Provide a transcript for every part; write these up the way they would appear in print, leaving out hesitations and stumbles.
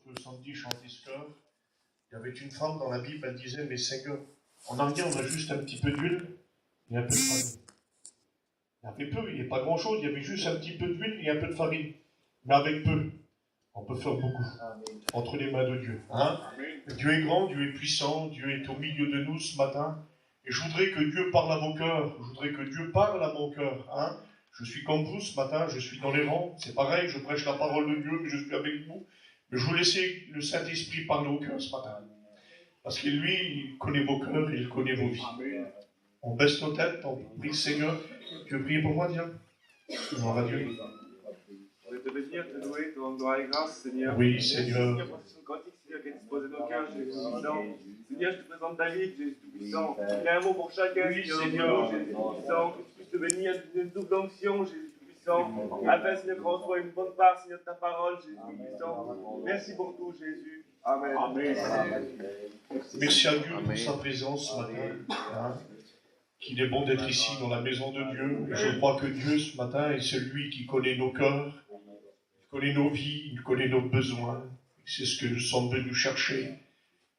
que Sandy chantait ce chœur, il y avait une femme dans la Bible, elle disait, mais Seigneur, en arrière on a juste un petit peu d'huile et un peu de farine. Il y avait peu, il n'y avait pas grand chose, il y avait juste un petit peu d'huile et un peu de farine. Mais avec peu, on peut faire beaucoup entre les mains de Dieu. Hein? Dieu est grand, Dieu est puissant, Dieu est au milieu de nous ce matin. Et je voudrais que Dieu parle à vos cœurs, je voudrais que Dieu parle à mon cœur. Hein? Je suis comme vous ce matin, je suis dans les rangs, c'est pareil, je prêche la parole de Dieu, mais je suis avec vous. Mais je veux laisser le Saint-Esprit parler au cœur ce matin. Parce que lui, il connaît vos cœurs et il connaît vos vies. On baisse nos têtes, on prie le Seigneur. Tu veux prier pour moi, Dieu? Gloire à Dieu. Je vais te bénir, te louer, te rendre gloire et grâce, Seigneur. Oui, Seigneur. Seigneur, pour ce cantique, Seigneur, qui a disposé nos cœurs, Jésus Tout-Puissant. Seigneur, je te présente David, Jésus Tout-Puissant. Il y a un mot pour chacun, Oui, Seigneur, Jésus Tout-Puissant. Que tu puisses te bénir d'une double onction, Jésus Tout-Puissant. Afin, Seigneur, qu'on reçoive une bonne part, Seigneur, de ta parole, Jésus Tout-Puissant. Merci pour tout, Jésus. Amen. Amen. Merci à Dieu pour sa présence ce matin. Hein? Qu'il est bon d'être ici dans la maison de Dieu. Et je crois que Dieu ce matin est celui qui connaît nos cœurs, il connaît nos vies, il connaît nos besoins. C'est ce que nous sommes venus chercher.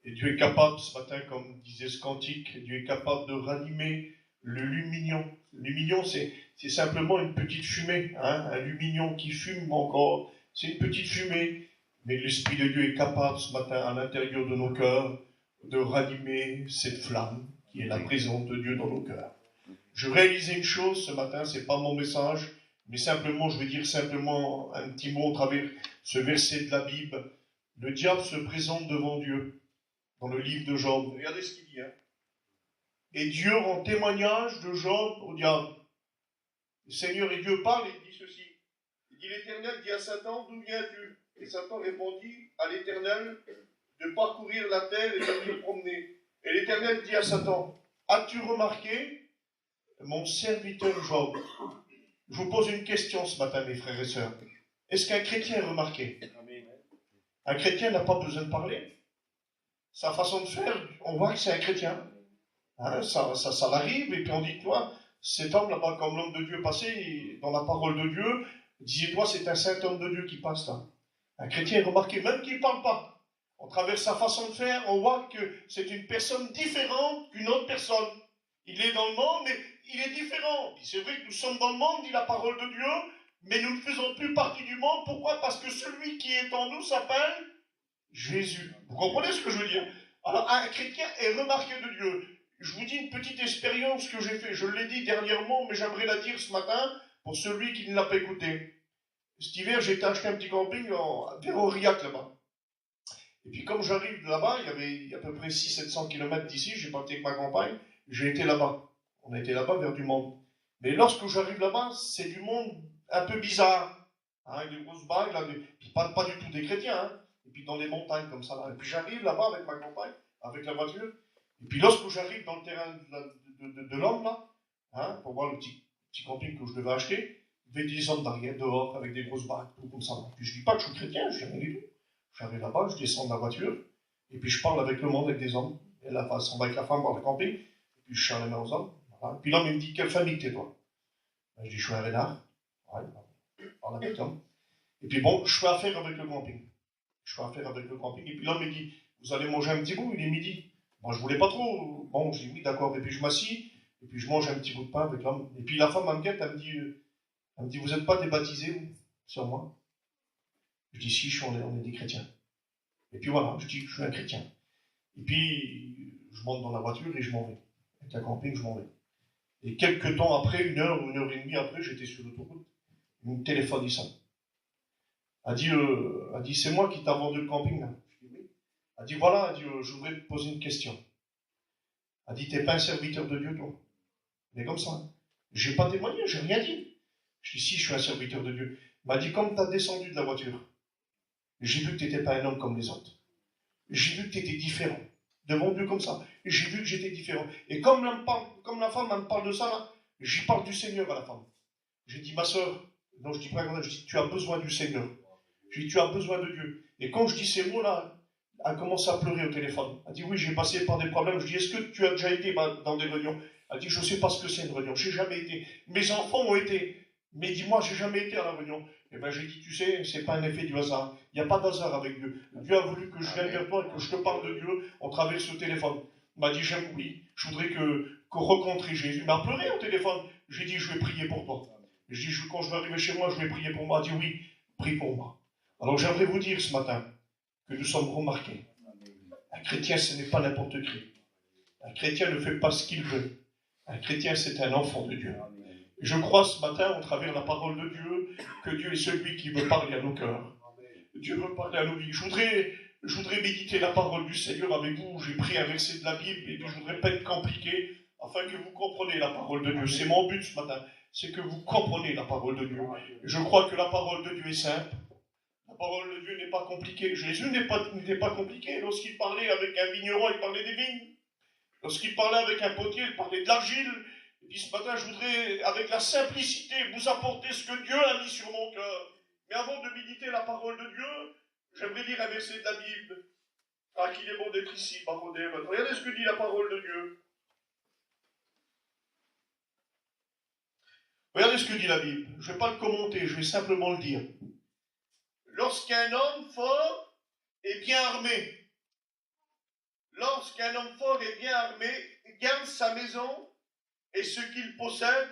Et Dieu est capable ce matin, comme disait ce cantique, Dieu est capable de ranimer le lumignon. Le lumignon, c'est simplement une petite fumée. Hein? Un lumignon qui fume encore, c'est une petite fumée. Mais l'Esprit de Dieu est capable ce matin, à l'intérieur de nos cœurs, de ranimer cette flamme qui est la présence de Dieu dans nos cœurs. Je réalisais une chose ce matin, c'est pas mon message, mais simplement, je vais dire simplement un petit mot au travers ce verset de la Bible. Le diable se présente devant Dieu, dans le livre de Job. Regardez ce qu'il dit. Hein. Et Dieu rend témoignage de Job au diable. Le Seigneur et Dieu parlent et il dit ceci. Il dit, l'Éternel dit à Satan, d'où viens-tu? Et Satan répondit à l'Éternel de parcourir la terre et de venir promener. Et l'Éternel dit à Satan, as-tu remarqué mon serviteur Job? Je vous pose une question ce matin, mes frères et sœurs. Est-ce qu'un chrétien est remarqué? Un chrétien n'a pas besoin de parler. Sa façon de faire, on voit que c'est un chrétien. Hein, ça l'arrive, et puis on dit, toi, cet homme là-bas, comme l'homme de Dieu passé, dans la parole de Dieu, disait-toi, c'est un saint homme de Dieu qui passe là. Un chrétien est remarqué, même qu'il ne parle pas. On traverse sa façon de faire, on voit que c'est une personne différente qu'une autre personne. Il est dans le monde, mais il est différent. Puis c'est vrai que nous sommes dans le monde, dit la parole de Dieu, mais nous ne faisons plus partie du monde. Pourquoi? Parce que celui qui est en nous s'appelle Jésus. Vous comprenez ce que je veux dire? Alors, un chrétien est remarqué de Dieu. Je vous dis une petite expérience que j'ai faite. Je l'ai dit dernièrement, mais j'aimerais la dire ce matin pour celui qui ne l'a pas écouté. Cet hiver, j'ai été acheter un petit camping vers Aurillac, là-bas. Et puis comme j'arrive là-bas, il y a à peu près 600-700 km d'ici, j'ai parti avec ma compagne, j'ai été là-bas. On a été là-bas vers du monde. Mais lorsque j'arrive là-bas, c'est du monde un peu bizarre. Hein, avec des grosses bagues, là, puis pas du tout des chrétiens. Hein, et puis dans les montagnes comme ça. Là. Et puis j'arrive là-bas avec ma compagne, avec la voiture. Et puis lorsque j'arrive dans le terrain de l'homme, là, hein, pour voir le petit camping que je devais acheter, il y avait des hommes derrière, dehors, avec des grosses bagues, tout comme ça. Puis je dis pas que je suis chrétien, je suis rien du tout. J'arrive là-bas, je descends de la voiture, et puis je parle avec le monde, avec des hommes. Et là, on va avec la femme voir le camping, et puis je serre les mains aux hommes. Voilà. Puis l'homme, il me dit, quelle famille t'es, toi? Je dis, je suis un renard. Ouais, je parle avec l'homme. Et puis bon, je fais affaire avec le camping. Et puis l'homme, il dit, vous allez manger un petit bout, il est midi. Moi, je voulais pas trop. Bon, j'ai dit, oui, d'accord. Et puis je m'assis, et puis je mange un petit bout de pain avec l'homme. Et puis la femme m'enquête, elle me dit, vous n'êtes pas débaptisés, vous, sur moi? Je dis, si, on est des chrétiens. Et puis voilà, je dis que je suis un chrétien. Et puis, je monte dans la voiture et je m'en vais. Avec la camping, je m'en vais. Et quelques temps après, 1 heure ou 1 heure et demie après, j'étais sur l'autoroute. Il me téléphone, il sonne. Elle dit, c'est moi qui t'ai vendu le camping, là. Je dis, oui. Elle dit, voilà, je voudrais te poser une question. Elle dit, t'es pas un serviteur de Dieu, toi? Mais comme ça. J'ai pas témoigné, j'ai rien dit. Je dis, si, je suis un serviteur de Dieu. Elle m'a dit, comme t'as descendu de la voiture, j'ai vu que tu n'étais pas un homme comme les autres. J'ai vu que tu étais différent. Devant Dieu comme ça. J'ai vu que j'étais différent. Et comme la femme elle me parle de ça, là, j'y parle du Seigneur à la femme. J'ai dit, ma soeur, non, je dis pas, je dis, tu as besoin du Seigneur. Je dis, tu as besoin de Dieu. Et quand je dis ces mots-là, elle commence à pleurer au téléphone. Elle dit, oui, j'ai passé par des problèmes. Je dis, est-ce que tu as déjà été dans des réunions? Elle dit, je ne sais pas ce que c'est une réunion. Je n'ai jamais été. Mes enfants ont été. Mais dis-moi, je n'ai jamais été à la réunion. Eh bien, j'ai dit, tu sais, c'est pas un effet du hasard. Il n'y a pas d'hasard avec Dieu. Dieu a voulu que je vienne vers toi et que je te parle de Dieu au travers ce téléphone. Il m'a dit, j'aime, oui, je voudrais que rencontrer Jésus. Il m'a pleuré au téléphone. J'ai dit, je vais prier pour toi. Je dis, quand je vais arriver chez moi, je vais prier pour moi. Il a dit, oui, prie pour moi. Alors, j'aimerais vous dire ce matin que nous sommes remarqués. Un chrétien, ce n'est pas n'importe qui. Un chrétien ne fait pas ce qu'il veut. Un chrétien, c'est un enfant de Dieu. Et je crois ce matin, au travers de la parole de Dieu, que Dieu est celui qui veut parler à nos cœurs. Dieu veut parler à nos vies. Je voudrais méditer la parole du Seigneur avec vous. J'ai pris un verset de la Bible et je ne voudrais pas être compliqué afin que vous compreniez la parole de Dieu. C'est mon but ce matin, c'est que vous compreniez la parole de Dieu. Et je crois que la parole de Dieu est simple. La parole de Dieu n'est pas compliquée. Jésus n'était pas compliqué. Lorsqu'il parlait avec un vigneron, il parlait des vignes. Lorsqu'il parlait avec un potier, il parlait de l'argile. Et puis ce matin, je voudrais, avec la simplicité, vous apporter ce que Dieu a mis sur mon cœur. Mais avant de méditer la parole de Dieu, j'aimerais lire un verset de la Bible. Ah, qu'il est bon d'être ici, Barodé. Regardez ce que dit la parole de Dieu. Regardez ce que dit la Bible. Je ne vais pas le commenter, je vais simplement le dire. Lorsqu'un homme fort est bien armé, lorsqu'un homme fort est bien armé, garde sa maison et ce qu'il possède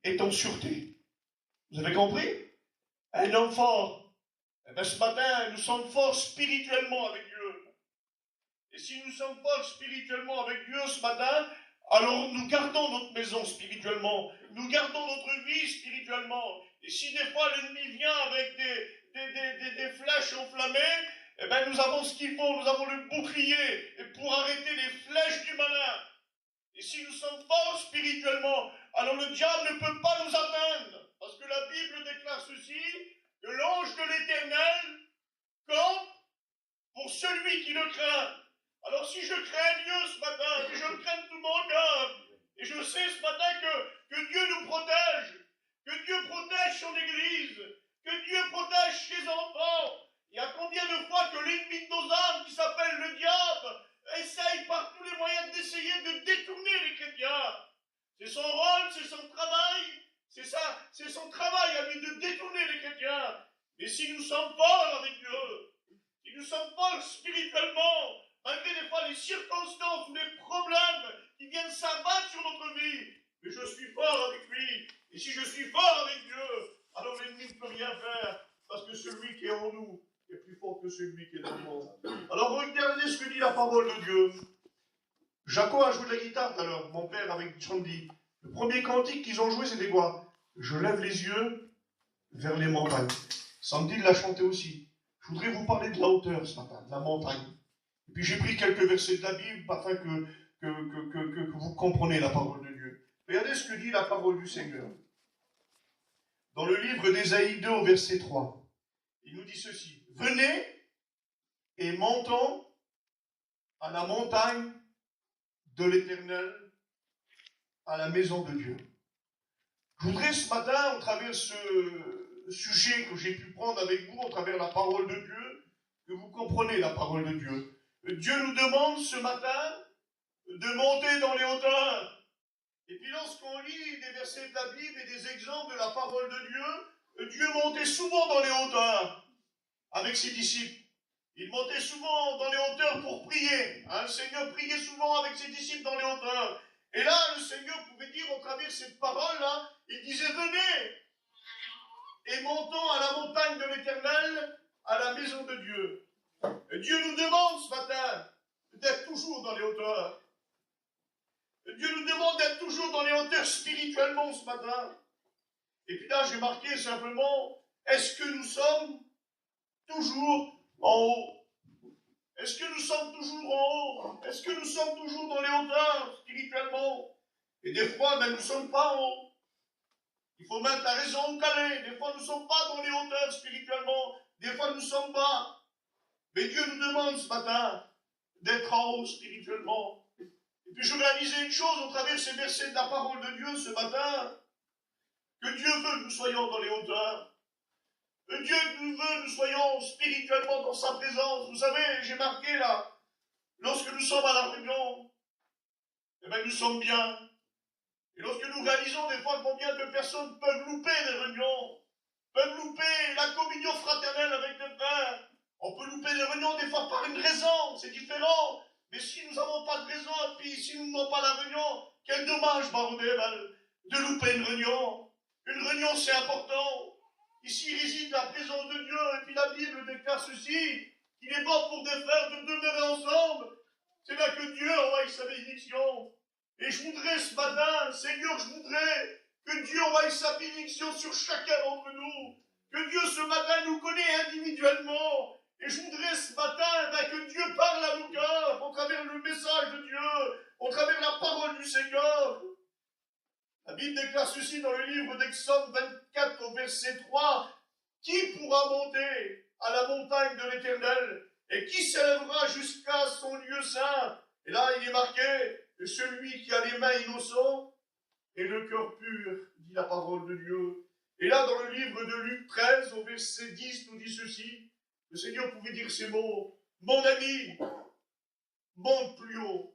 est en sûreté. Vous avez compris? Un homme fort. Eh bien, ce matin, nous sommes forts spirituellement avec Dieu. Et si nous sommes forts spirituellement avec Dieu ce matin, alors nous gardons notre maison spirituellement. Nous gardons notre vie spirituellement. Et si des fois l'ennemi vient avec des flèches enflammées, eh bien, nous avons ce qu'il faut. Nous avons le bouclier pour arrêter les flèches du malin. Et si nous sommes forts spirituellement, alors le diable ne peut pas nous atteindre. Parce que la Bible déclare ceci, que l'ange de l'Éternel campe pour celui qui le craint. Alors si je crains Dieu ce matin, et je le crains de tout mon cœur, et je sais ce matin que Dieu nous protège, que Dieu protège son Église, que Dieu protège ses enfants. Il y a combien de fois que l'ennemi de nos âmes, qui s'appelle le diable, essaye par tous les moyens d'essayer de détourner les chrétiens. C'est son rôle, c'est son travail, c'est son travail à lui de détourner les chrétiens. Mais si nous sommes forts avec Dieu, si nous sommes forts spirituellement, malgré des fois les circonstances ou les problèmes qui viennent s'abattre sur notre vie, mais je suis fort avec lui. Et si je suis fort avec Dieu, alors l'ennemi ne peut rien faire, parce que celui qui est en nous est plus fort que celui qui est dans le monde. Alors regardez ce que dit la parole de Dieu. Jaco a joué de la guitare tout à l'heure, mon père avec Chandy. Le premier cantique qu'ils ont joué, c'était quoi? Je lève les yeux vers les montagnes. Sandy l'a chanté aussi. Je voudrais vous parler de la hauteur ce matin, de la montagne. Et puis j'ai pris quelques versets de la Bible afin que vous compreniez la parole de Dieu. Regardez ce que dit la parole du Seigneur. Dans le livre d'Ésaïe 2 au verset 3, il nous dit ceci. Venez et montons à la montagne de l'Éternel, à la maison de Dieu. Je voudrais ce matin, au travers de ce sujet que j'ai pu prendre avec vous, au travers de la parole de Dieu, que vous compreniez la parole de Dieu. Dieu nous demande ce matin de monter dans les hauteurs. Et puis lorsqu'on lit des versets de la Bible et des exemples de la parole de Dieu, Dieu montait souvent dans les hauteurs avec ses disciples. Il montait souvent dans les hauteurs pour prier. Le Seigneur priait souvent avec ses disciples dans les hauteurs. Et là, le Seigneur pouvait dire au travers de cette parole-là, il disait, venez et montons à la montagne de l'Éternel, à la maison de Dieu. Et Dieu nous demande ce matin d'être toujours dans les hauteurs. Dieu nous demande d'être toujours dans les hauteurs spirituellement ce matin. Et puis là, j'ai marqué simplement, est-ce que nous sommes toujours en haut? Est-ce que nous sommes toujours en haut? Est-ce que nous sommes toujours dans les hauteurs spirituellement? Et des fois, nous ne sommes pas en haut. Il faut mettre la raison au calais. Des fois, nous ne sommes pas dans les hauteurs spirituellement. Des fois, nous sommes bas. Mais Dieu nous demande ce matin d'être en haut spirituellement. Et puis je réalisais une chose au travers de ces versets de la parole de Dieu ce matin, que Dieu veut que nous soyons dans les hauteurs. Que Dieu veut que nous soyons spirituellement dans sa présence. Vous savez, j'ai marqué là, lorsque nous sommes à la réunion, eh bien nous sommes bien. Et lorsque nous réalisons des fois combien de personnes peuvent louper des réunions, peuvent louper la communion fraternelle avec les frères. On peut louper les réunions des fois par une raison, c'est différent. Mais si nous n'avons pas de raison, et puis si nous n'avons pas la réunion, quel dommage, Baroudé, de louper une réunion. Une réunion, c'est important. Ici réside la présence de Dieu, et puis la Bible déclare ceci, qu'il est bon pour des frères de demeurer ensemble. C'est là que Dieu envoie sa bénédiction. Et je voudrais ce matin, Seigneur, je voudrais que Dieu envoie sa bénédiction sur chacun d'entre nous. Que Dieu ce matin nous connaît individuellement. Et je voudrais ce matin que Dieu parle à nos cœurs au travers le message de Dieu, au travers la parole du Seigneur. La Bible déclare ceci dans le livre d'Exode 24 au verset 3. Qui pourra monter à la montagne de l'Éternel et qui s'élèvera jusqu'à son lieu saint? Et là, il est marqué, celui qui a les mains innocentes et le cœur pur, dit la parole de Dieu. Et là, dans le livre de Luc 13, au verset 10, nous dit ceci. Le Seigneur pouvait dire ces mots. Mon ami, monte plus haut.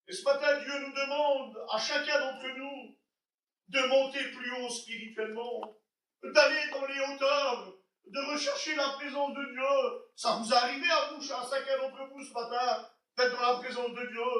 Et ce matin, Dieu nous demande, à chacun d'entre nous, de monter plus haut spirituellement, d'aller dans les hauteurs, de rechercher la présence de Dieu. Ça vous est arrivé à vous, à chacun d'entre vous ce matin, d'être dans la présence de Dieu,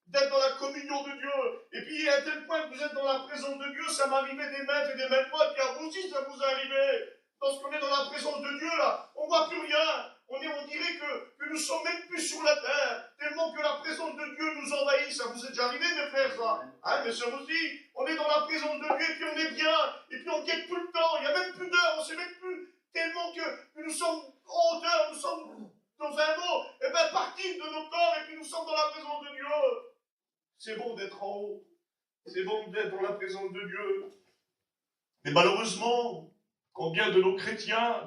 d'être dans la communion de Dieu. Et puis, à tel point que vous êtes dans la présence de Dieu, ça m'arrivait des maintes et des maintes fois, puis à vous aussi, ça vous est arrivé. Lorsqu'on est dans la présence de Dieu, là, on ne voit plus rien. On dirait que nous ne sommes même plus sur la terre, tellement que la présence de Dieu nous envahit. Ça vous est déjà arrivé, mes frères, ça? Hein, mes sœurs aussi? On est dans la présence de Dieu, et puis on est bien, et puis on ne guette plus le temps, il n'y a même plus d'heure, on ne sait même plus, tellement que nous sommes en hauteur, nous sommes dans un mot, et bien partis de nos corps, et puis nous sommes dans la présence de Dieu. C'est bon d'être en haut, c'est bon d'être dans la présence de Dieu. Mais malheureusement, combien de nos chrétiens,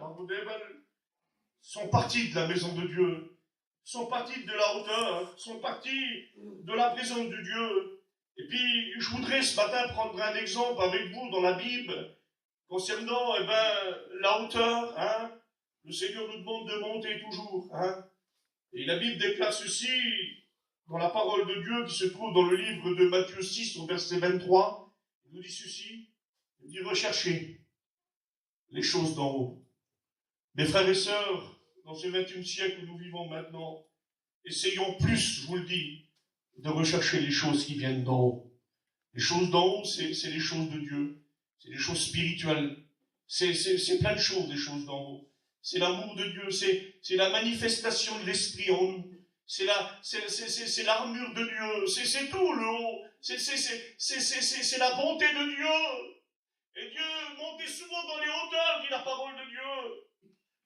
sont partis de la maison de Dieu, sont partis de la hauteur, sont partis de la présence de Dieu. Et puis, je voudrais ce matin prendre un exemple avec vous dans la Bible, concernant la hauteur. Hein. Le Seigneur nous demande de monter toujours. Hein. Et la Bible déclare ceci dans la parole de Dieu qui se trouve dans le livre de Matthieu 6, au verset 23. Il nous dit ceci, il dit recherchez les choses d'en haut. Mes frères et sœurs, dans ce 21e siècle où nous vivons maintenant, essayons plus, je vous le dis, de rechercher les choses qui viennent d'en haut. Les choses d'en haut, c'est les choses de Dieu. C'est les choses spirituelles. C'est plein de choses, les choses d'en haut. C'est l'amour de Dieu, c'est la manifestation de l'Esprit en nous. C'est l'armure de Dieu, c'est tout le haut. C'est la bonté de Dieu. Et Dieu montait souvent dans les hauteurs, dit la parole de Dieu.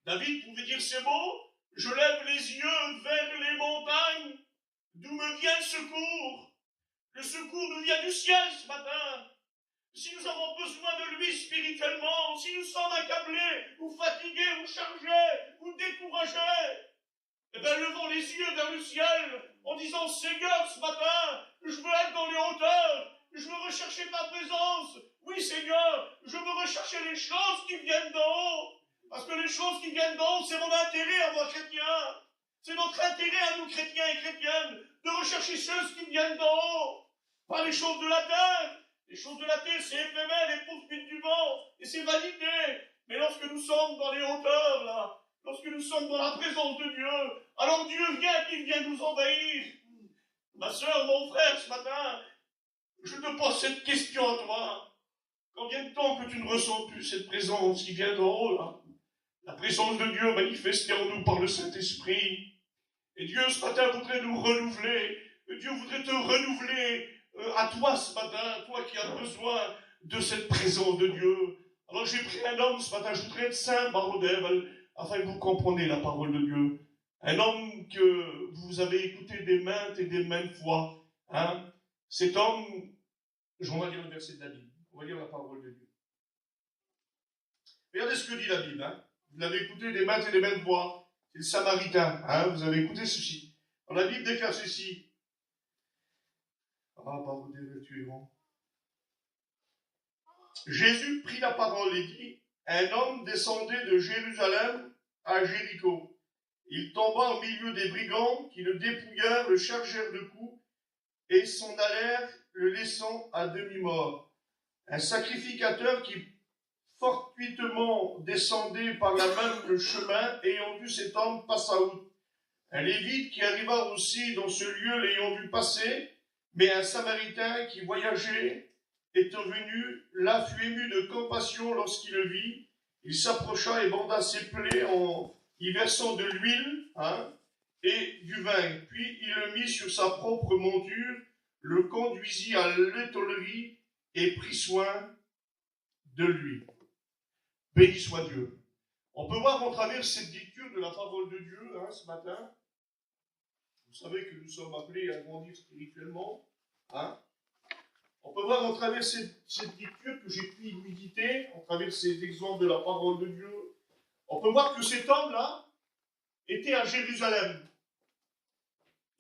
David pouvait dire ces mots, je lève les yeux vers les montagnes, d'où me vient le secours. Le secours nous vient du ciel ce matin. Si nous avons besoin de lui spirituellement, si nous sommes accablés, ou fatigués, ou chargés, ou découragés, eh bien levons les yeux vers le ciel en disant Seigneur ce matin, je veux être dans les hauteurs, je veux rechercher ta présence. Oui Seigneur, je veux rechercher les choses qui viennent d'en haut. Parce que les choses qui viennent d'en haut, c'est mon intérêt à moi chrétien. C'est notre intérêt à nous chrétiens et chrétiennes de rechercher ces choses qui viennent d'en haut. Pas les choses de la terre. Les choses de la terre, c'est éphémère, les poursuites du vent, et c'est validé. Mais lorsque nous sommes dans les hauteurs, là, lorsque nous sommes dans la présence de Dieu, alors Dieu vient, qu'il vient nous envahir. Ma sœur, mon frère, ce matin, je te pose cette question à toi. Combien de temps que tu ne ressens plus cette présence qui vient d'en haut, là? La présence de Dieu manifestée en nous par le Saint-Esprit. Et Dieu, ce matin, voudrait nous renouveler. Dieu voudrait te renouveler à toi ce matin, toi qui as besoin de cette présence de Dieu. Alors j'ai pris un homme ce matin, je voudrais être saint, Barodel, afin que vous compreniez la parole de Dieu. Un homme que vous avez écouté des maintes et des maintes fois. Hein? Cet homme, on va lire le verset de la Bible, on va lire la parole de Dieu. Regardez ce que dit la Bible. Hein? Vous l'avez écouté des maintes et des maintes fois. C'est le Samaritain. Hein? Vous avez écouté ceci. Alors, la Bible déclare ceci. Ah, Barodel, tu es bon. Jésus prit la parole et dit, un homme descendait de Jérusalem à Jéricho. Il tomba au milieu des brigands qui le dépouillèrent, le chargèrent de coups et s'en allèrent, le laissant à demi-mort. Un sacrificateur qui fortuitement descendait par la même le chemin, ayant vu cet homme passa outre. Un Lévite qui arriva aussi dans ce lieu l'ayant vu passer, mais un Samaritain qui voyageait, étant venu, là fut ému de compassion lorsqu'il le vit. Il s'approcha et banda ses plaies en y versant de l'huile et du vin. Puis il le mit sur sa propre monture, le conduisit à l'étollerie et prit soin de lui. Béni soit Dieu. On peut voir en travers cette lecture de la parole de Dieu ce matin. Vous savez que nous sommes appelés à grandir spirituellement. On peut voir en travers cette lecture que j'ai pu méditer, en travers ces exemples de la parole de Dieu. On peut voir que cet homme-là était à Jérusalem.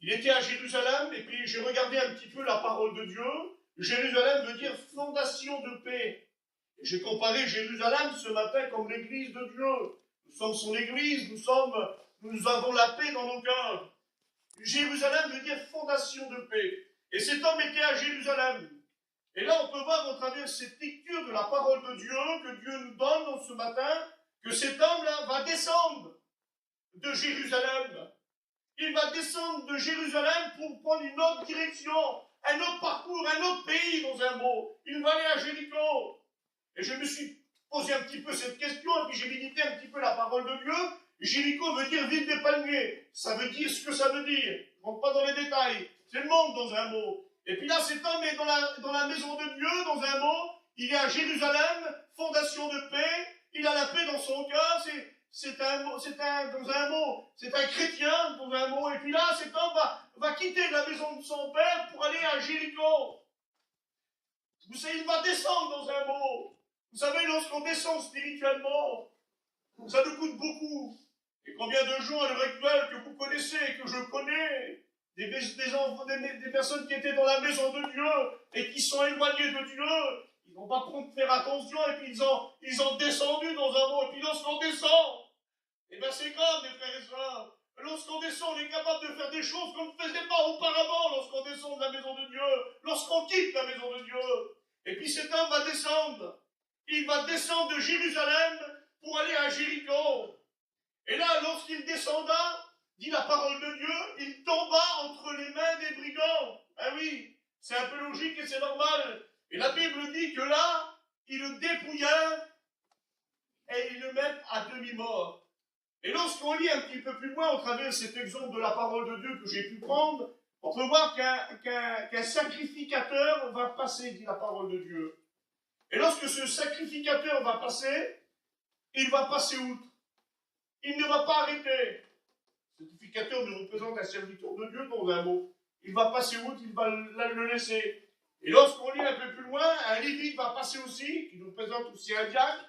Il était à Jérusalem, et puis j'ai regardé un petit peu la parole de Dieu. Jérusalem veut dire fondation de paix. Et j'ai comparé Jérusalem ce matin comme l'église de Dieu. Nous sommes son église, nous avons la paix dans nos cœurs. Jérusalem veut dire fondation de paix. Et cet homme était à Jérusalem. Et là, on peut voir au travers cette lecture de la parole de Dieu que Dieu nous donne ce matin, que cet homme-là va descendre de Jérusalem. Il va descendre de Jérusalem pour prendre une autre direction, un autre parcours, un autre pays, dans un mot. Il va aller à Jéricho. Et je me suis posé un petit peu cette question, et puis j'ai médité un petit peu la parole de Dieu. Jéricho veut dire ville des palmiers. Ça veut dire ce que ça veut dire. Je ne rentre pas dans les détails. C'est le monde dans un mot. Et puis là, cet homme est dans la maison de Dieu, dans un mot. Il est à Jérusalem, fondation de paix. Il a la paix dans son cœur. C'est un chrétien, dans un mot. Et puis là, cet homme va quitter la maison de son père pour aller à Jéricho. Vous savez, il va descendre dans un mot. Vous savez, lorsqu'on descend spirituellement, ça nous coûte beaucoup. Et combien de gens à l'heure actuelle que vous connaissez, que je connais, des personnes qui étaient dans la maison de Dieu et qui sont éloignées de Dieu, ils n'ont pas faire attention et puis ils ont descendu dans un mot. Et puis lorsqu'on descend, eh bien c'est grave, mes frères et sœurs. Lorsqu'on descend, on est capable de faire des choses qu'on ne faisait pas auparavant lorsqu'on descend de la maison de Dieu, lorsqu'on quitte la maison de Dieu. Et puis cet homme va descendre. Il va descendre de Jérusalem pour aller à Jéricho. Et là, lorsqu'il descenda, dit la parole de Dieu, il tomba entre les mains des brigands. Ah oui, c'est un peu logique et c'est normal. Et la Bible dit que là, il le dépouilla et il le met à demi-mort. Et lorsqu'on lit un petit peu plus loin, au travers de cet exemple de la parole de Dieu que j'ai pu prendre, on peut voir qu'un sacrificateur va passer, dit la parole de Dieu. Et lorsque ce sacrificateur va passer, il va passer outre. Il ne va pas arrêter. Le sacrificateur nous représente un serviteur de Dieu dans un mot. Il va passer outre, il va le laisser. Et lorsqu'on lit un peu plus loin, un lévite va passer aussi, qui nous présente aussi un diacre,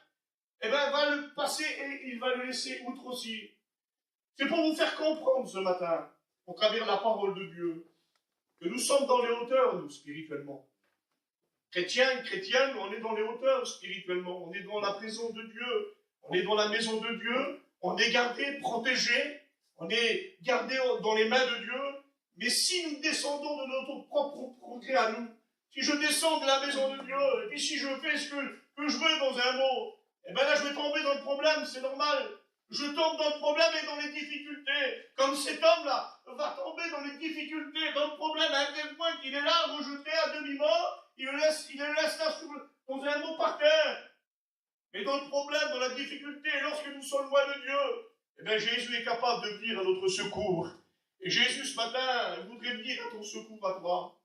et bien va le passer et il va le laisser outre aussi. C'est pour vous faire comprendre ce matin, au travers de la parole de Dieu, que nous sommes dans les hauteurs, nous, spirituellement. Chrétiens, chrétiennes, on est dans les hauteurs spirituellement, on est dans la présence de Dieu, on est dans la maison de Dieu, on est gardé, protégé, on est gardé dans les mains de Dieu, mais si nous descendons de notre propre progrès à nous, si je descends de la maison de Dieu, et puis si je fais ce que je veux dans un mot, et bien là je vais tomber dans le problème, c'est normal. Je tombe dans le problème et dans les difficultés. Comme cet homme-là va tomber dans les difficultés, dans le problème, à un tel point qu'il est là, rejeté à demi-mort, il le laisse là dans un mot par terre. Mais dans le problème, dans la difficulté, lorsque nous sommes loin de Dieu, eh bien Jésus est capable de venir à notre secours. Et Jésus, ce matin, voudrait venir à ton secours à toi.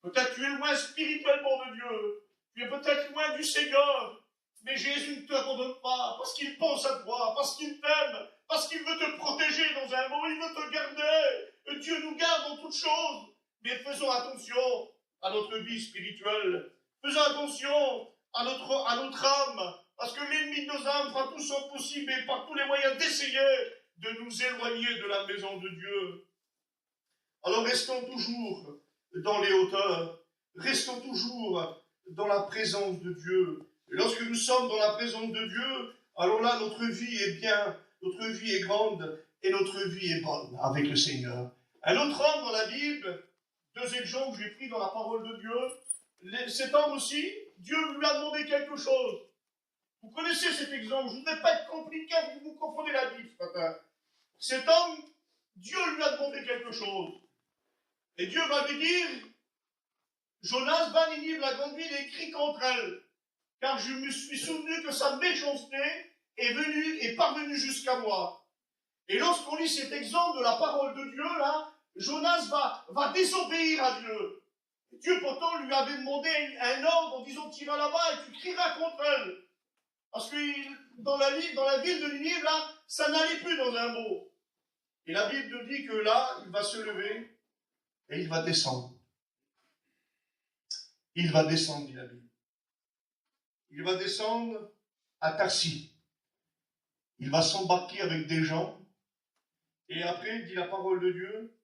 Peut-être tu es loin spirituellement de Dieu. Tu es peut-être loin du Seigneur. Mais Jésus ne te abandonne pas, parce qu'il pense à toi, parce qu'il t'aime, parce qu'il veut te protéger dans un mot, il veut te garder. Dieu nous garde en toutes choses. Mais faisons attention à notre vie spirituelle. Faisons attention à notre âme, parce que l'ennemi de nos âmes fera tout son possible et par tous les moyens d'essayer de nous éloigner de la maison de Dieu. Alors restons toujours dans les hauteurs, restons toujours dans la présence de Dieu. Et lorsque nous sommes dans la présence de Dieu, alors là, notre vie est bien, notre vie est grande et notre vie est bonne avec le Seigneur. Un autre homme dans la Bible, deux exemples que j'ai pris dans la parole de Dieu, cet homme aussi, Dieu lui a demandé quelque chose. Vous connaissez cet exemple, je ne voudrais pas être compliqué, vous confondez la Bible ce matin. Cet homme, Dieu lui a demandé quelque chose. Et Dieu va lui dire, Jonas, va à Ninive, la grande ville, et crie contre elle. Car je me suis souvenu que sa méchanceté est parvenue jusqu'à moi. Et lorsqu'on lit cet exemple de la parole de Dieu, là, Jonas va désobéir à Dieu. Et Dieu pourtant lui avait demandé un ordre en disant, tu iras là-bas et tu crieras contre elle. Parce que dans la ville de Ninive, là, ça n'allait plus dans un mot. Et la Bible nous dit que là, il va se lever et il va descendre. Il va descendre, dit la Bible. Il va descendre à Tarsis. Il va s'embarquer avec des gens. Et après, dit la parole de Dieu,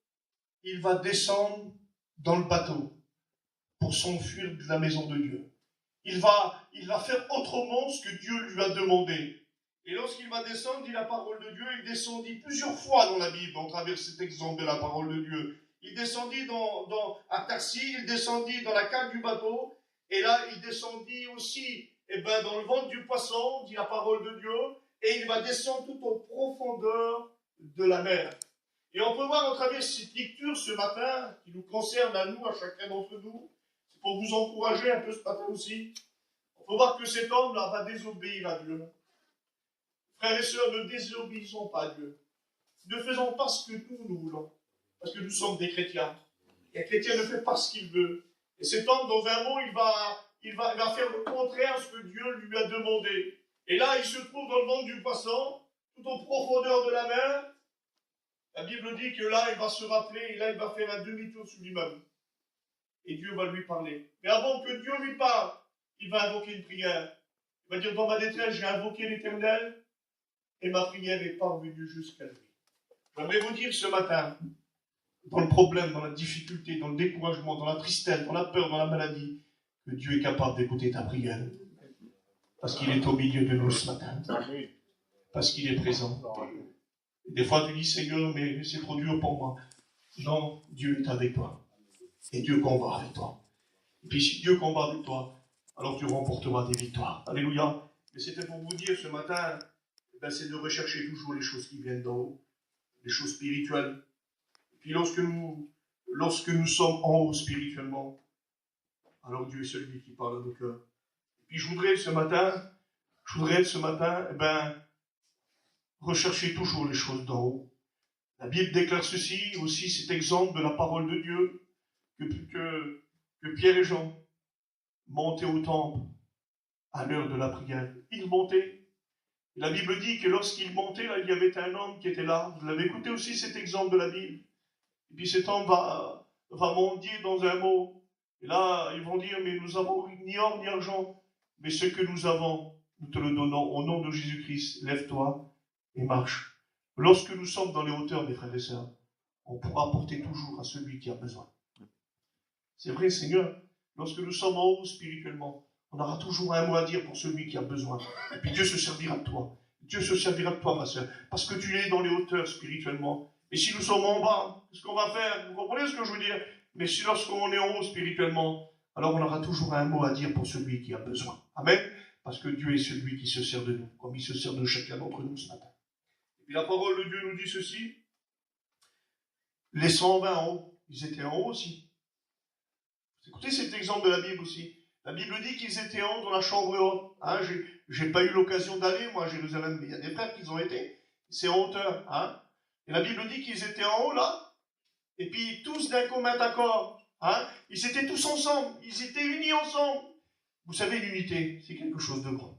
il va descendre dans le bateau pour s'enfuir de la maison de Dieu. Il va faire autrement ce que Dieu lui a demandé. Et lorsqu'il va descendre, dit la parole de Dieu, il descendit plusieurs fois dans la Bible, en travers cet exemple de la parole de Dieu. Il descendit à Tarsis, il descendit dans la cale du bateau, et là, il descendit aussi dans le ventre du poisson, dit la parole de Dieu, et il va descendre tout en profondeur de la mer. Et on peut voir à travers cette lecture ce matin, qui nous concerne à nous, à chacun d'entre nous, c'est pour vous encourager un peu ce matin aussi. On peut voir que cet homme-là va désobéir à Dieu. Frères et sœurs, ne désobéissons pas à Dieu. Ne faisons pas ce que nous voulons. Parce que nous sommes des chrétiens. Et un chrétien ne fait pas ce qu'il veut. Et cet homme, dans un mot, il va faire le contraire de ce que Dieu lui a demandé. Et là, il se trouve dans le ventre du poisson, tout en profondeur de la mer. La Bible dit que là, il va se rappeler, et là, il va faire un demi-tour sur lui-même. Et Dieu va lui parler. Mais avant que Dieu lui parle, il va invoquer une prière. Il va dire, dans ma détresse, j'ai invoqué l'Éternel, et ma prière est parvenue jusqu'à lui. J'aimerais vous dire ce matin, dans le problème, dans la difficulté, dans le découragement, dans la tristesse, dans la peur, dans la maladie, que Dieu est capable d'écouter ta prière. Parce qu'il est au milieu de nous ce matin. Parce qu'il est présent. Des fois, tu dis, Seigneur, mais c'est trop dur pour moi. Non, Dieu est avec toi. Et Dieu combat avec toi. Et puis, si Dieu combat avec toi, alors tu remporteras des victoires. Alléluia. Mais c'était pour vous dire ce matin, c'est de rechercher toujours les choses qui viennent d'en haut, les choses spirituelles. Et puis, lorsque nous sommes en haut spirituellement, alors Dieu est celui qui parle à nos cœurs. Et puis, je voudrais ce matin, rechercher toujours les choses d'en haut. La Bible déclare ceci, aussi cet exemple de la parole de Dieu, que Pierre et Jean montaient au temple à l'heure de la prière. Ils montaient. Et la Bible dit que lorsqu'ils montaient, là, il y avait un homme qui était là. Vous l'avez écouté aussi cet exemple de la Bible. Et puis cet homme va mendier dans un mot. Et là, ils vont dire, mais nous avons ni or ni argent, mais ce que nous avons, nous te le donnons au nom de Jésus-Christ. Lève-toi et marche. Lorsque nous sommes dans les hauteurs, mes frères et sœurs, on pourra apporter toujours à celui qui a besoin. C'est vrai, Seigneur, lorsque nous sommes en haut spirituellement, on aura toujours un mot à dire pour celui qui a besoin. Et puis Dieu se servira de toi. Dieu se servira de toi, ma sœur, parce que tu es dans les hauteurs spirituellement. Et si nous sommes en bas, qu'est-ce qu'on va faire? Vous comprenez ce que je veux dire? Mais si lorsqu'on est en haut spirituellement, alors on aura toujours un mot à dire pour celui qui a besoin. Amen? Parce que Dieu est celui qui se sert de nous, comme il se sert de chacun d'entre nous ce matin. Et puis la parole de Dieu nous dit ceci. Les 120 en haut, ils étaient en haut aussi. Écoutez cet exemple de la Bible aussi. La Bible dit qu'ils étaient en haut dans la chambre haute. Hein, j'ai pas eu l'occasion d'aller, moi, à Jérusalem, mais il y a des frères qui ont été. C'est en hauteur. Hein. Et la Bible dit qu'ils étaient en haut, là. Et puis, tous d'un commun accord. Hein. Ils étaient tous ensemble. Ils étaient unis ensemble. Vous savez, l'unité, c'est quelque chose de grand.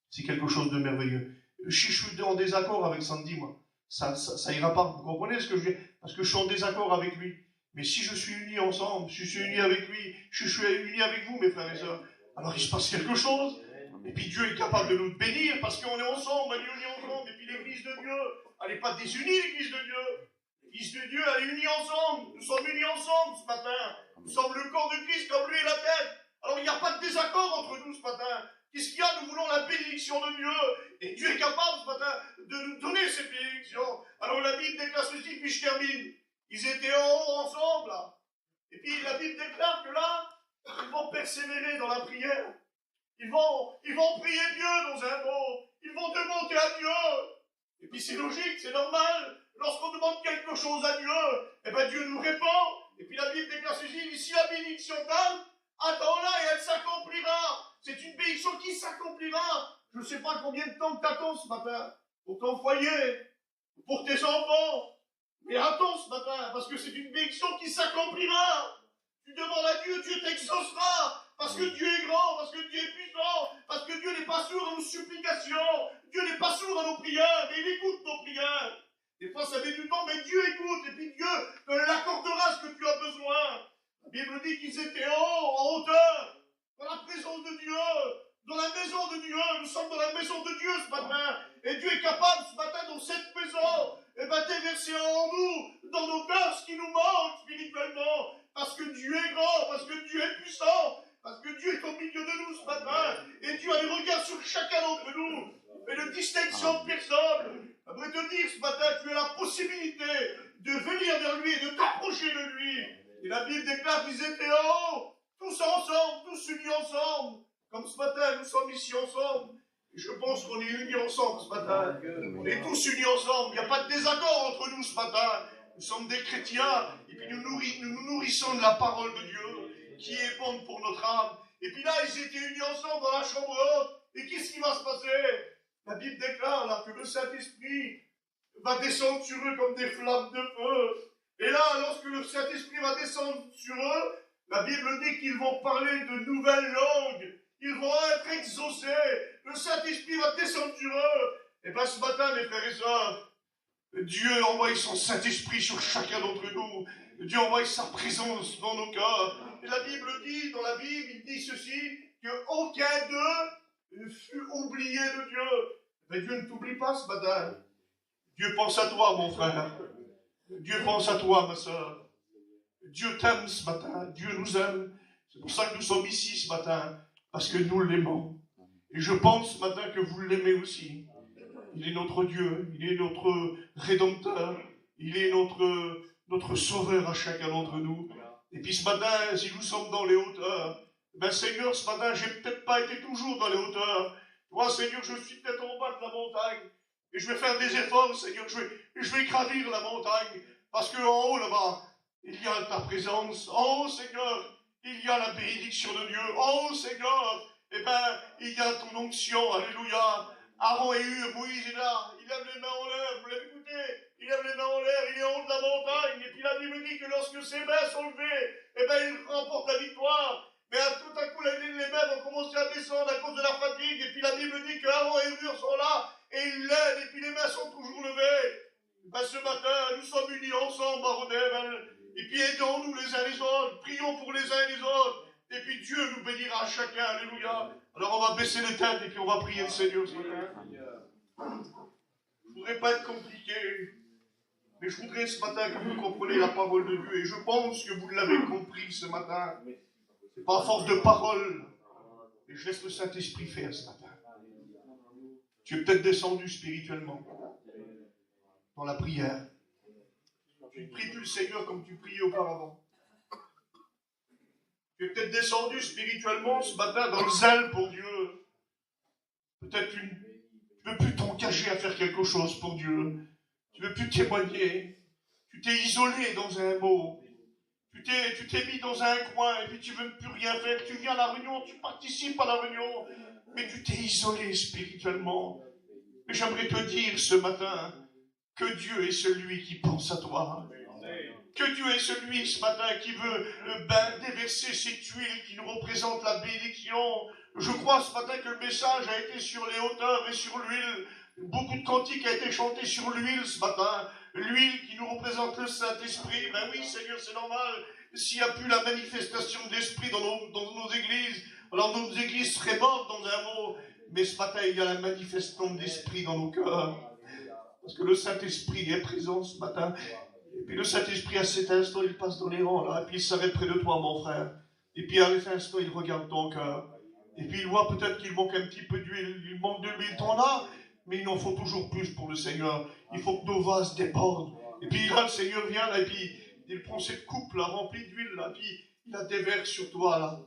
C'est quelque chose de merveilleux. Si je suis en désaccord avec Sandy, moi, ça ira pas. Vous comprenez ce que je veux dire? Parce que je suis en désaccord avec lui. Mais si je suis uni ensemble, si je suis uni avec lui, si je suis uni avec vous, mes frères et sœurs, alors il se passe quelque chose. Et puis Dieu est capable de nous bénir parce qu'on est ensemble, on est unis ensemble. Et puis l'église de Dieu, elle n'est pas désunie, l'église de Dieu. L'église de Dieu, elle est unie ensemble. Nous sommes unis ensemble ce matin. Nous sommes le corps de Christ comme lui est la tête. Alors il n'y a pas de désaccord entre nous ce matin. Qu'est-ce qu'il y a? Nous voulons la bénédiction de Dieu. Et Dieu est capable ce matin de nous donner cette bénédiction. Alors la Bible déclare ceci, puis je termine. Ils étaient en haut ensemble, là. Et puis la Bible déclare que là, ils vont persévérer dans la prière. Ils vont prier Dieu dans un mot. Ils vont demander à Dieu. Et puis c'est logique, c'est normal. Lorsqu'on demande quelque chose à Dieu, eh bien Dieu nous répond. Et puis la Bible déclare ceci, ici la bénédiction tarde, attends-la et elle s'accomplira. C'est une bénédiction qui s'accomplira. Je ne sais pas combien de temps tu attends ce matin pour ton foyer, pour tes enfants. Mais attends ce matin, parce que c'est une bénédiction qui s'accomplira. Tu demandes à Dieu, Dieu t'exaucera. Parce que Dieu est grand, parce que Dieu est puissant, parce que Dieu n'est pas sourd à nos supplications. Dieu n'est pas sourd à nos prières, mais il écoute nos prières. Des fois ça met du temps, mais Dieu écoute, et puis Dieu te l'accordera ce que tu as besoin. La Bible dit qu'ils étaient en hauteur, dans la présence de Dieu, dans la maison de Dieu. Nous sommes dans la maison de Dieu ce matin, et Dieu est capable ce matin dans cette maison, déverser en nous, dans nos cœurs, ce qui nous manque spirituellement, parce que Dieu est grand, parce que Dieu est puissant, parce que Dieu est au milieu de nous ce matin, et Dieu a les regards sur chacun d'entre nous, et de distinction de personne. J'aimerais te dire ce matin, tu as la possibilité de venir vers lui et de t'approcher de lui. Et la Bible déclare qu'ils étaient en haut, tous ensemble, tous unis ensemble. Comme ce matin, nous sommes ici ensemble. Et je pense qu'on est unis ensemble ce matin. On est tous unis ensemble. Il n'y a pas de désaccord entre nous ce matin. Nous sommes des chrétiens. Et puis nous nous nourrissons de la parole de Dieu, qui est bonne pour notre âme. Et puis là, ils étaient unis ensemble dans la chambre haute. Et qu'est-ce qui va se passer? La Bible déclare là que le Saint-Esprit va descendre sur eux comme des flammes de feu. Et là, lorsque le Saint-Esprit va descendre sur eux, la Bible dit qu'ils vont parler de nouvelles langues. Ils vont être exaucés. Le Saint-Esprit va descendre sur eux. Et bien ce matin, mes frères et sœurs, Dieu envoie son Saint-Esprit sur chacun d'entre nous. Dieu envoie sa présence dans nos cœurs. Et la Bible dit, dans la Bible, il dit ceci, qu'aucun d'eux fut oublié de Dieu. Mais Dieu ne t'oublie pas ce matin. Dieu pense à toi, mon frère. Dieu pense à toi, ma soeur. Dieu t'aime ce matin. Dieu nous aime. C'est pour ça que nous sommes ici ce matin. Parce que nous l'aimons. Et je pense ce matin que vous l'aimez aussi. Il est notre Dieu. Il est notre Rédempteur. Il est notre Sauveur à chacun d'entre nous. Et puis ce matin, si nous sommes dans les hauteurs, ben Seigneur, ce matin, j'ai peut-être pas été toujours dans les hauteurs. Moi, Seigneur, je suis peut-être en bas de la montagne. Et je vais faire des efforts, Seigneur. Je vais gravir la montagne. Parce qu'en haut, là-bas, il y a ta présence. En haut, Seigneur, il y a la bénédiction de Dieu. En haut, Seigneur, eh ben, il y a ton onction. Alléluia. Aaron et Hur, Moïse est là. Il lève les mains en l'air. Vous l'avez écouté? Il lève les mains en l'air. Il est en haut de la montagne. Et puis la Bible dit que lorsque ses mains sont levées, eh ben, il remporte la victoire. Mais tout à coup, les mains vont commencer à descendre à cause de la fatigue. Et puis la Bible dit que Aaron et Hur sont là. Et ils l'aident. Et puis les mains sont toujours levées. Ben, ce matin, nous sommes unis ensemble, Barodel. Et puis aidons-nous les uns les autres. Prions pour les uns et les autres. Et puis Dieu nous bénira chacun. Alléluia. Alors on va baisser les têtes et puis on va prier le Seigneur. Je ne voudrais pas être compliqué. Mais je voudrais ce matin que vous compreniez la parole de Dieu. Et je pense que vous l'avez compris ce matin. C'est pas à force de parole. Mais je laisse le Saint-Esprit faire ce matin. Tu es peut-être descendu spirituellement dans la prière. Tu ne pries plus le Seigneur comme tu priais auparavant. Tu es peut-être descendu spirituellement ce matin dans le zèle pour Dieu. Peut-être tu ne veux plus t'engager à faire quelque chose pour Dieu. Tu ne veux plus témoigner. Tu t'es isolé dans un mot. Tu t'es mis dans un coin et puis tu ne veux plus rien faire. Tu viens à la réunion, tu participes à la réunion, mais tu t'es isolé spirituellement. Mais j'aimerais te dire ce matin que Dieu est celui qui pense à toi. Que Dieu est celui ce matin qui veut déverser cette huile qui nous représente la bénédiction. Je crois ce matin que le message a été sur les hauteurs et sur l'huile. Beaucoup de cantiques a été chanté sur l'huile ce matin. L'huile qui nous représente le Saint-Esprit. Ben oui, Seigneur, c'est normal. S'il n'y a plus la manifestation de l'Esprit dans nos églises, alors nos églises seraient mortes dans un mot. Mais ce matin, il y a la manifestation de l'Esprit dans nos cœurs. Parce que le Saint-Esprit est présent ce matin. Et puis le Saint-Esprit, à cet instant, il passe dans les rangs, là. Et puis il s'arrête près de toi, mon frère. Et puis à cet instant, il regarde ton cœur. Et puis il voit peut-être qu'il manque un petit peu d'huile. Il manque de l'huile, t'en as. Mais il en faut toujours plus pour le Seigneur. Il faut que nos vases débordent. Et puis là, le Seigneur vient, là, et puis il prend cette coupe, là, remplie d'huile, là. Puis il la déverse sur toi, là.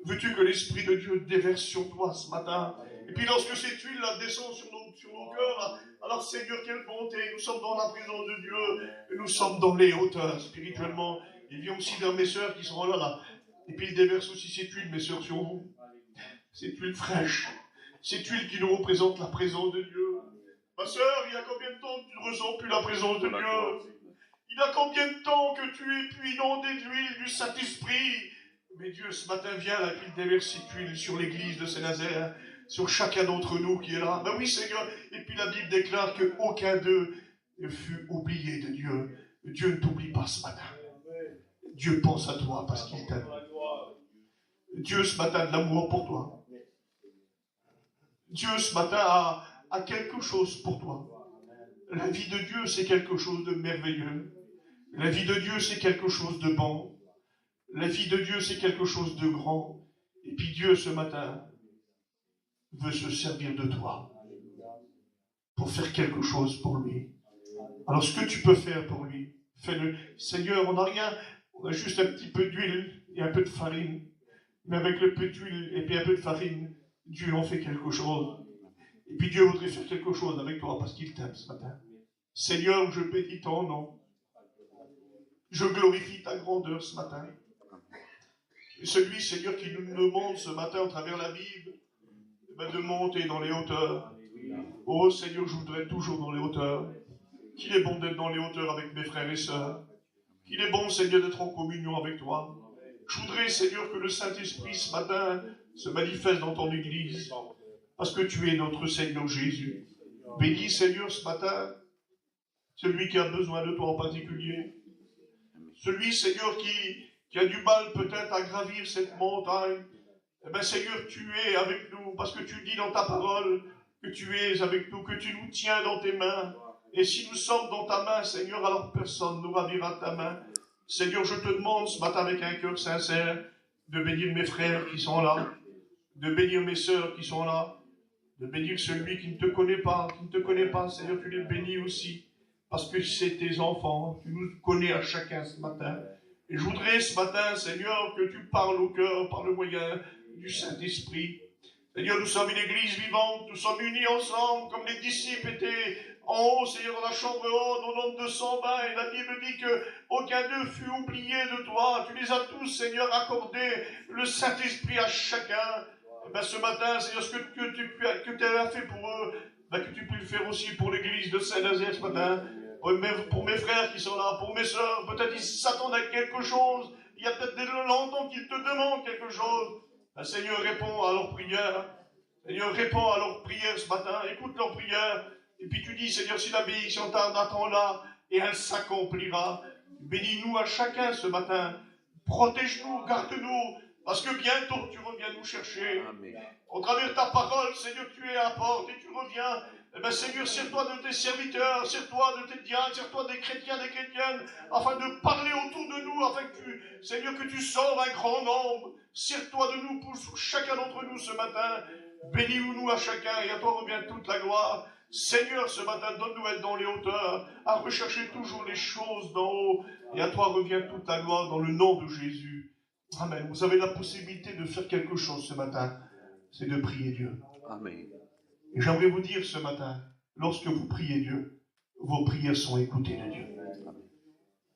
Veux-tu que l'Esprit de Dieu déverse sur toi ce matin? Et puis lorsque cette huile là, descend sur nos cœurs, là, alors Seigneur, quelle bonté, nous sommes dans la présence de Dieu, et nous sommes dans les hauteurs spirituellement. Il vient aussi vers mes sœurs qui seront là. Et puis il déverse aussi cette huile, mes sœurs, sur vous. Cette huile fraîche, cette huile qui nous représente la présence de Dieu. Ma sœur, il y a combien de temps que tu ne ressens plus la présence de Dieu? Il y a combien de temps que tu es plus inondé de l'huile du Saint-Esprit? Mais Dieu, ce matin, vient là, qu'il déverse cette huile sur l'église de Saint-Nazaire, sur chacun d'entre nous qui est là. Ben oui, Seigneur. Et puis la Bible déclare qu'aucun d'eux ne fut oublié de Dieu. Dieu ne t'oublie pas ce matin. Dieu pense à toi parce qu'il t'aime. Dieu, ce matin, a de l'amour pour toi. Dieu, ce matin, a quelque chose pour toi. La vie de Dieu, c'est quelque chose de merveilleux. La vie de Dieu, c'est quelque chose de bon. La vie de Dieu, c'est quelque chose de grand. Et puis Dieu, ce matin, veut se servir de toi pour faire quelque chose pour lui. Alors, ce que tu peux faire pour lui, fais-le. Seigneur, on n'a rien, on a juste un petit peu d'huile et un peu de farine. Mais avec le peu d'huile et puis un peu de farine, Dieu en fait quelque chose. Et puis Dieu voudrait faire quelque chose avec toi parce qu'il t'aime ce matin. Seigneur, je bénis ton nom. Je glorifie ta grandeur ce matin. Et celui, Seigneur, qui nous demande ce matin au travers de la Bible, de monter dans les hauteurs. Oh Seigneur, je voudrais être toujours dans les hauteurs. Qu'il est bon d'être dans les hauteurs avec mes frères et sœurs. Qu'il est bon, Seigneur, d'être en communion avec toi. Je voudrais, Seigneur, que le Saint-Esprit ce matin se manifeste dans ton Église. Parce que tu es notre Seigneur Jésus. Bénis, Seigneur, ce matin, celui qui a besoin de toi en particulier. Celui, Seigneur, qui a du mal peut-être à gravir cette montagne. Eh bien, Seigneur, tu es avec nous, parce que tu dis dans ta parole que tu es avec nous, que tu nous tiens dans tes mains. Et si nous sommes dans ta main, Seigneur, alors personne ne ravira ta main. Seigneur, je te demande ce matin avec un cœur sincère de bénir mes frères qui sont là, de bénir mes sœurs qui sont là, de bénir celui qui ne te connaît pas, Seigneur, tu les bénis aussi, parce que c'est tes enfants, tu nous connais à chacun ce matin. Et je voudrais ce matin, Seigneur, que tu parles au cœur par le moyen du Saint-Esprit. Seigneur, nous sommes une église vivante, nous sommes unis ensemble, comme les disciples étaient en haut, Seigneur, dans la chambre haute, au nombre de 120, et la Bible dit qu'aucun d'eux fut oublié de toi. Tu les as tous, Seigneur, accordé le Saint-Esprit à chacun. Et bien, ce matin, Seigneur, ce que tu as fait pour eux, ben, que tu peux le faire aussi pour l'église de Saint-Nazaire ce matin. Pour mes frères qui sont là, pour mes sœurs, peut-être ils s'attendent à quelque chose. Il y a peut-être longtemps qu'ils te demandent quelque chose. Ben, Seigneur, réponds à leurs prières. Seigneur, réponds à leurs prières ce matin. Écoute leurs prières. Et puis tu dis, Seigneur, si la bénédiction tarde, attends-la, et elle s'accomplira. Bénis-nous à chacun ce matin. Protège-nous, garde-nous, parce que bientôt tu reviens nous chercher. Amen. Au travers de ta parole, Seigneur, tu es à la porte et tu reviens. Eh bien, Seigneur, sers-toi de tes serviteurs, sers-toi de tes diacres, sers-toi des chrétiens, des chrétiennes, afin de parler autour de nous, afin que Seigneur, que tu sauves un grand nombre. Sers-toi de nous pour chacun d'entre nous ce matin. Bénis-nous à chacun, et à toi revient toute la gloire. Seigneur, ce matin, donne-nous être dans les hauteurs, à rechercher toujours les choses d'en haut, et à toi revient toute la gloire dans le nom de Jésus. Amen. Vous avez la possibilité de faire quelque chose ce matin, c'est de prier Dieu. Amen. Et j'aimerais vous dire ce matin, lorsque vous priez Dieu, vos prières sont écoutées de Dieu.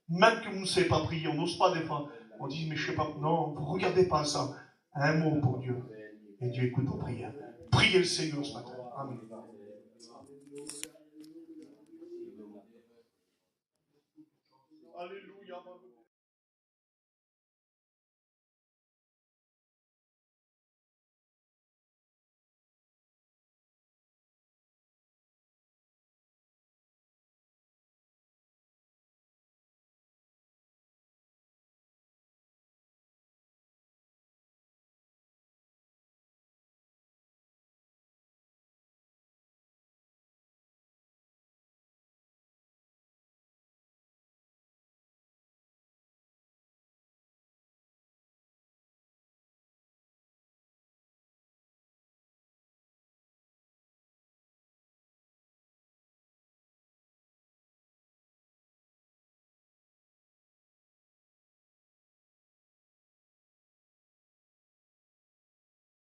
Même que vous ne savez pas prier, on n'ose pas des fois, on dit, mais je ne sais pas, non, vous ne regardez pas ça. Un mot pour Dieu, et Dieu écoute vos prières. Priez le Seigneur ce matin. Amen. Alléluia.